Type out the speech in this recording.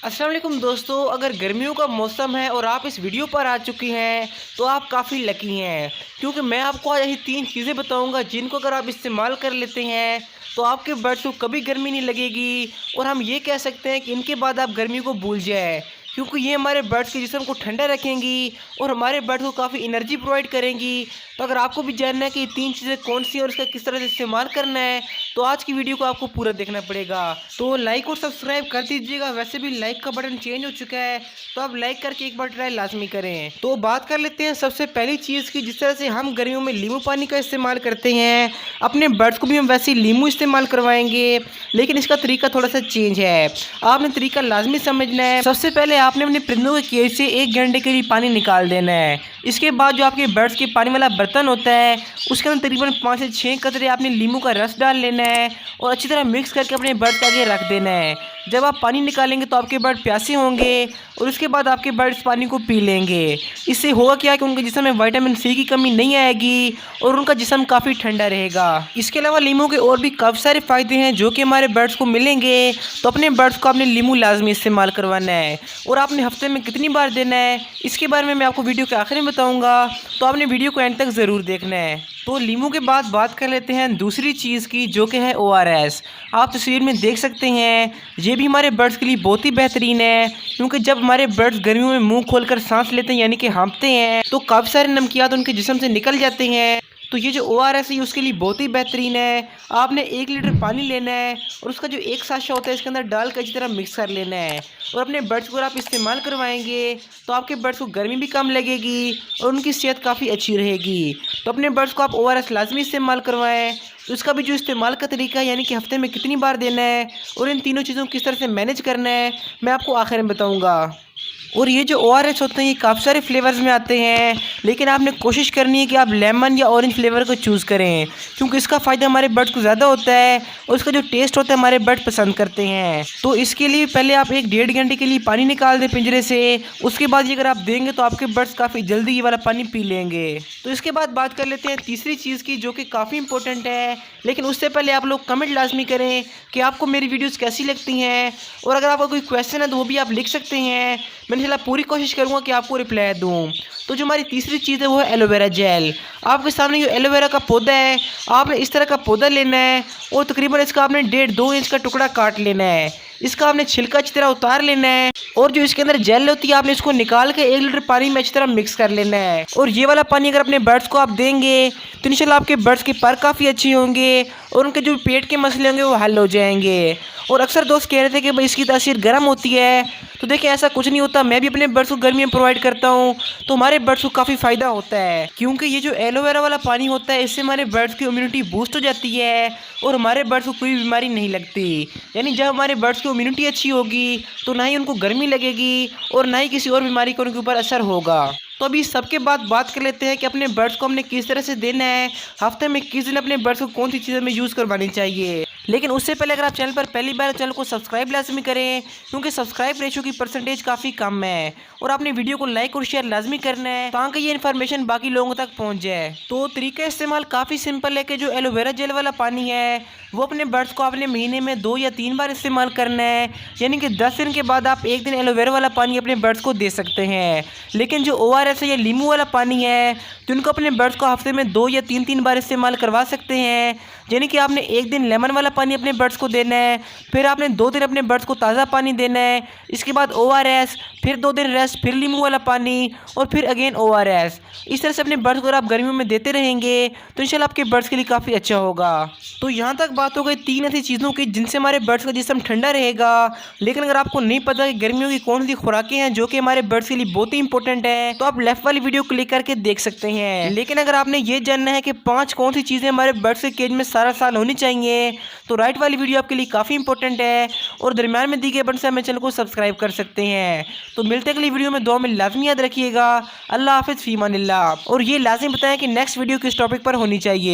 अस्सलाम वालेकुम दोस्तों, अगर गर्मियों का मौसम है और आप इस वीडियो पर आ चुकी हैं तो आप काफ़ी लकी हैं, क्योंकि मैं आपको आज ऐसी 3 चीज़ें बताऊंगा जिनको अगर आप इस्तेमाल कर लेते हैं तो आपके बर्ड्स को कभी गर्मी नहीं लगेगी। और हम ये कह सकते हैं कि इनके बाद आप गर्मी को भूल जाए, क्योंकि ये हमारे बर्ड्स के जिस्म को ठंडा रखेंगी और हमारे बर्ड्स को काफ़ी एनर्जी प्रोवाइड करेंगी। तो अगर आपको भी जानना है कि ये 3 चीज़ें कौन सी हैं और इसका किस तरह से इस्तेमाल करना है तो आज की वीडियो को आपको पूरा देखना पड़ेगा। तो लाइक और सब्सक्राइब कर दीजिएगा, वैसे भी लाइक का बटन चेंज हो चुका है तो आप लाइक करके एक बार ट्राई लाजमी करें। तो बात कर लेते हैं सबसे पहली चीज़ की, जिस तरह से हम गर्मियों में नींबू पानी का इस्तेमाल करते हैं, अपने बर्ड्स को भी हम वैसे ही नींबू इस्तेमाल करवाएंगे, लेकिन इसका तरीका थोड़ा सा चेंज है। आपने तरीका लाजमी समझना है। सबसे पहले आपने अपने परिंदों के केज से 1 घंटे के लिए पानी निकाल देना है। इसके बाद जो आपके बर्ड्स के पानी वाला बर्तन होता है उसके अंदर तकरीबन 5 से 6 कतरे आपने नींबू का रस डाल लेना है और अच्छी तरह मिक्स करके अपने बर्ड्स के आगे रख देना है। जब आप पानी निकालेंगे तो आपके बर्ड प्यासे होंगे और उसके बाद आपके बर्ड्स पानी को पी लेंगे। इससे होगा क्या कि उनके जिस्म में विटामिन सी की कमी नहीं आएगी और उनका जिस्म काफ़ी ठंडा रहेगा। इसके अलावा नींबू के और भी काफ़ी सारे फ़ायदे हैं जो कि हमारे बर्ड्स को मिलेंगे। तो अपने बर्ड्स को आपने नींबू लाजमी इस्तेमाल करवाना है और आपने हफ्ते में कितनी बार देना है इसके बारे में मैं आपको वीडियो के आखिर में बताऊँगा, तो आपने वीडियो को एंड तक ज़रूर देखना है। तो नींबू के बाद बात कर लेते हैं दूसरी चीज़ की, जो कि है ORS। आप तस्वीर में देख सकते हैं, ये भी हमारे बर्ड्स के लिए बहुत ही बेहतरीन है, क्योंकि जब हमारे बर्ड्स गर्मियों में मुंह खोलकर सांस लेते हैं यानी कि हाँफते हैं तो काफ़ी सारे नमकियात उनके जिस्म से निकल जाते हैं। तो ये जो ORS है उसके लिए बहुत ही बेहतरीन है। आपने 1 लीटर पानी लेना है और उसका जो एक साशा होता है इसके अंदर डाल कर अच्छी तरह मिक्स कर लेना है और अपने बर्ड्स को अगर आप इस्तेमाल करवाएंगे तो आपके बर्ड्स को गर्मी भी कम लगेगी और उनकी सेहत काफ़ी अच्छी रहेगी। तो अपने बर्ड्स को आप ORS लाजमी इस्तेमाल करवाएं। तो इसका भी जो इस्तेमाल का तरीका है यानी कि हफ्ते में कितनी बार देना है और इन तीनों चीज़ों को किस तरह से मैनेज करना है मैं आपको आखिर में बताऊँगा। और ये जो ORS होते हैं ये काफ़ी सारे फ्लेवर्स में आते हैं, लेकिन आपने कोशिश करनी है कि आप लेमन या ऑरेंज फ्लेवर को चूज़ करें, क्योंकि इसका फ़ायदा हमारे बर्ड्स को ज़्यादा होता है और इसका जो टेस्ट होता है हमारे बर्ड पसंद करते हैं। तो इसके लिए पहले आप 1 डेढ़ घंटे के लिए पानी निकाल दें पिंजरे से, उसके बाद ये अगर आप देंगे तो आपके बर्ड्स काफ़ी जल्दी ये वाला पानी पी लेंगे। तो इसके बाद बात कर लेते हैं तीसरी चीज़ की, जो कि काफ़ी इंपॉर्टेंट है, लेकिन उससे पहले आप लोग कमेंट लाजमी करें कि आपको मेरी वीडियोज़ कैसी लगती हैं और अगर आपका कोई क्वेश्चन है तो वो भी आप लिख सकते हैं। मैं इंशाल्लाह पूरी कोशिश करूँगा कि आपको रिप्लाई दूँ। तो जो हमारी तीसरी चीज़ है वो है एलोवेरा जेल। आपके सामने जो एलोवेरा का पौधा है आपने इस तरह का पौधा लेना है और तकरीबन इसका आपने 1.5-2 इंच का टुकड़ा काट लेना है। इसका आपने छिलका अच्छी तरह उतार लेना है और जो इसके अंदर जेल होती है आपने इसको निकाल के 1 लीटर पानी में अच्छी तरह मिक्स कर लेना है। और ये वाला पानी अगर अपने बर्ड्स को आप देंगे तो इंशाल्लाह आपके बर्ड्स के पर काफ़ी अच्छे होंगे और उनके जो पेट के मसले होंगे वो हल हो जाएंगे। और अक्सर दोस्त कह रहे थे कि भाई इसकी तासीर गर्म होती है, तो देखिए ऐसा कुछ नहीं होता। मैं भी अपने बर्ड्स को गर्मी में प्रोवाइड करता हूँ तो हमारे बर्ड्स को काफ़ी फ़ायदा होता है, क्योंकि ये जो एलोवेरा वाला पानी होता है इससे हमारे बर्ड्स की इम्यूनिटी बूस्ट हो जाती है और हमारे बर्ड्स को कोई बीमारी नहीं लगती। यानी जब हमारे बर्ड्स की इम्यूनिटी अच्छी होगी तो ना ही उनको गर्मी लगेगी और ना ही किसी और बीमारी का उनके ऊपर असर होगा। तो अभी सबके बाद बात कर लेते हैं कि अपने बर्ड्स को हमने किस तरह से देना है, हफ्ते में किस दिन अपने बर्ड्स को कौन सी चीज़ें में यूज़ करवानी चाहिए। लेकिन उससे पहले अगर आप चैनल पर पहली बार चैनल को सब्सक्राइब लाजमी करें, क्योंकि सब्सक्राइब रेशो की परसेंटेज काफ़ी कम है और आपने वीडियो को लाइक और शेयर लाजमी करना है ताकि ये इन्फॉर्मेशन बाकी लोगों तक पहुंच जाए। तो तरीका इस्तेमाल काफ़ी सिंपल है कि जो एलोवेरा जेल वाला पानी है वो अपने बर्ड्स को आपने महीने में 2 या 3 बार इस्तेमाल करना है, यानी कि 10 दिन के बाद आप 1 दिन एलोवेरा वाला पानी अपने बर्ड्स को दे सकते हैं। लेकिन जो ORS है या नींबू वाला पानी है तो उनको अपने बर्ड्स को हफ्ते में 2 या 3 बार इस्तेमाल करवा सकते हैं। यानी कि आपने 1 दिन लेमन वाला पानी अपने बर्ड्स को देना है, फिर आपने 2 दिन अपने बर्ड्स को ताज़ा पानी देना है, इसके बाद ORS, फिर 2 दिन रेस्ट, फिर नींबू वाला पानी और फिर अगेन ORS। इस तरह से अपने बर्ड्स को अगर आप गर्मियों में देते रहेंगे तो इंशाल्लाह आपके बर्ड्स के लिए काफ़ी अच्छा होगा। तो यहाँ तक बात हो गई 3 ऐसी चीज़ों की जिनसे हमारे बर्ड्स का जिस्म ठंडा रहेगा। लेकिन अगर आपको नहीं पता कि गर्मियों की कौन सी खुराकें हैं जो कि हमारे बर्ड्स के लिए बहुत ही इंपॉर्टेंट है तो आप लेफ्ट वाली वीडियो क्लिक करके देख सकते हैं। लेकिन अगर आपने ये जानना है कि 5 कौन सी चीज़ें हमारे बर्ड्स के केज में सारा साल होनी चाहिए तो राइट वाली वीडियो आपके लिए काफ़ी इंपॉर्टेंट है और दरमियान में दी गए बटन से हमें चैनल को सब्सक्राइब कर सकते हैं। तो मिलते हैं अगली वीडियो में, दुआ में लाजमी याद रखिएगा। अल्लाह हाफिज़, फ़ी अमानिल्लाह। और ये लाजमी बताएं कि नेक्स्ट वीडियो किस टॉपिक पर होनी चाहिए।